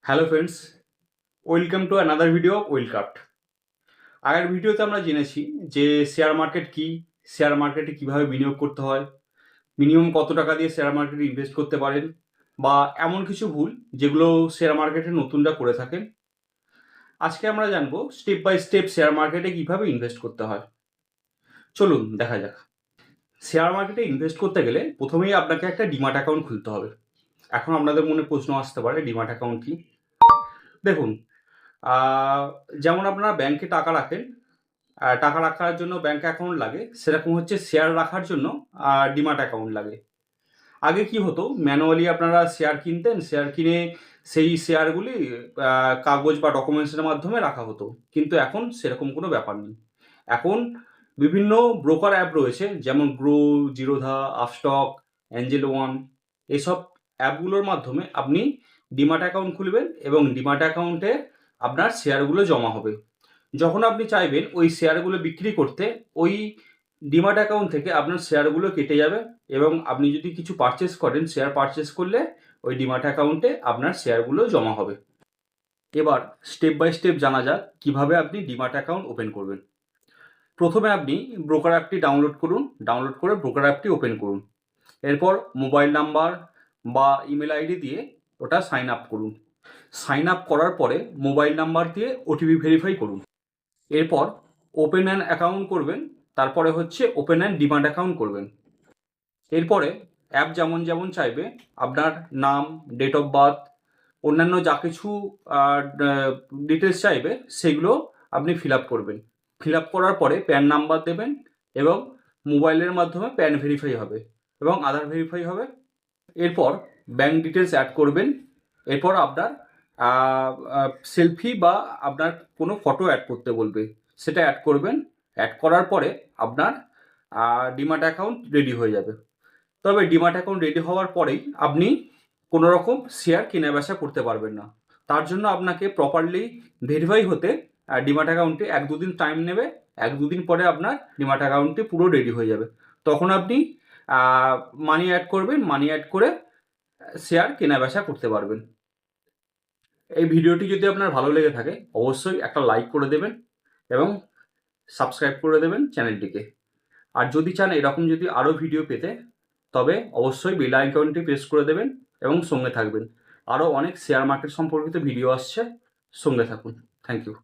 Hello friends, welcome to another video of Wellcraft. আগের ভিডিওতে আমরা জেনেছি যে শেয়ার মার্কেট কি, শেয়ার মার্কেটে কিভাবে বিনিয়োগ করতে হয়, মিনিমাম কত টাকা দিয়ে শেয়ার মার্কেটে ইনভেস্ট করতে পারেন, বা এমন কিছু ভুল যেগুলো শেয়ার মার্কেটে নতুনরা করে থাকেন। আজকে আমরা জানবো স্টেপ বাই স্টেপ শেয়ার মার্কেটে কিভাবে ইনভেস্ট করতে হয়। চলুন দেখা যাক। শেয়ার মার্কেটে ইনভেস্ট করতে গেলে প্রথমেই আপনাকে একটা ডিম্যাট অ্যাকাউন্ট খুলতে হবে। এখন আপনাদের মনে প্রশ্ন আসতে পারে, ডিম্যাট অ্যাকাউন্ট কি? দেখুন, যেমন আপনারা ব্যাংকে টাকা রাখেন, টাকা রাখার জন্য ব্যাংক অ্যাকাউন্ট লাগে, সেরকম হচ্ছে শেয়ার রাখার জন্য ডিম্যাট অ্যাকাউন্ট লাগে। আগে কি হতো, ম্যানুয়ালি আপনারা শেয়ার কিনতেন, শেয়ার কিনে সেই শেয়ারগুলি কাগজ বা ডকুমেন্টসের মাধ্যমে রাখা হতো, কিন্তু এখন সেরকম কোনো ব্যাপার নেই। এখন বিভিন্ন ব্রোকার অ্যাপ রয়েছে, যেমন grow, Zerodha, Upstox, Angel one. এসব অ্যাপগুলোর মাধ্যমে আপনি ডিম্যাট অ্যাকাউন্ট খুলবেন এবং ডিম্যাট অ্যাকাউন্টে আপনার শেয়ারগুলো জমা হবে। যখন আপনি চাইবেন ওই শেয়ারগুলো বিক্রি করতে, ওই ডিম্যাট অ্যাকাউন্ট থেকে আপনার শেয়ারগুলো কেটে যাবে এবং আপনি যদি কিছু পারচেস করেন, শেয়ার পারচেস করলে ওই ডিম্যাট অ্যাকাউন্টে আপনার শেয়ারগুলো জমা হবে। এবার স্টেপ বাই স্টেপ জানা যাক কিভাবে আপনি ডিম্যাট অ্যাকাউন্ট ওপেন করবেন। প্রথমে আপনি ব্রোকার অ্যাপটি ডাউনলোড করুন, ডাউনলোড করে ব্রোকার অ্যাপটি ওপেন করুন। এরপর মোবাইল নাম্বার বা ইমেল আইডি দিয়ে ওটা সাইন আপ করুন। সাইন আপ করার পরে মোবাইল নাম্বার দিয়ে ওটিপি ভেরিফাই করুন। এরপর ওপেন অ্যান অ্যাকাউন্ট করবেন, তারপরে হচ্ছে ওপেন অ্যান ডিম্যাট অ্যাকাউন্ট করবেন। এরপরে অ্যাপ যেমন যেমন চাইবে, আপনার নাম, ডেট অফ বার্থ, অন্যান্য যা কিছু ডিটেলস চাইবে সেগুলো আপনি ফিল আপ করবেন। ফিল আপ করার পরে প্যান নাম্বার দেবেন এবং মোবাইলের মাধ্যমে প্যান ভেরিফাই হবে এবং আধার ভেরিফাই হবে। এরপর ব্যাঙ্ক ডিটেলস অ্যাড করবেন। এরপর আপনার সেলফি বা আপনার কোনো ফটো অ্যাড করতে বলবে, সেটা অ্যাড করবেন। অ্যাড করার পরে আপনার ডিম্যাট অ্যাকাউন্ট রেডি হয়ে যাবে। তবে ডিম্যাট অ্যাকাউন্ট রেডি হওয়ার পরেই আপনি কোনো রকম শেয়ার কেনা বেচা করতে পারবেন না। তার জন্য আপনাকে প্রপারলি ভেরিফাই হতে ডিম্যাট অ্যাকাউন্টে 1-2 দিন টাইম নেবে। 1-2 দিন পরে আপনার ডিম্যাট অ্যাকাউন্টটি পুরো রেডি হয়ে যাবে। তখন আপনি মানি অ্যাড করবেন, মানি অ্যাড করে শেয়ার কেনা বেচা করতে পারবেন। এই ভিডিওটি যদি আপনার ভালো লেগে থাকে অবশ্যই একটা লাইক করে দেবেন এবং সাবস্ক্রাইব করে দেবেন চ্যানেলটিকে। আর যদি চান এরকম যদি আরও ভিডিও পেতে, তবে অবশ্যই বেল আইকনটি প্রেস করে দেবেন এবং সঙ্গে থাকবেন। আরও অনেক শেয়ার মার্কেট সম্পর্কিত ভিডিও আসছে, সঙ্গে থাকুন। Thank you.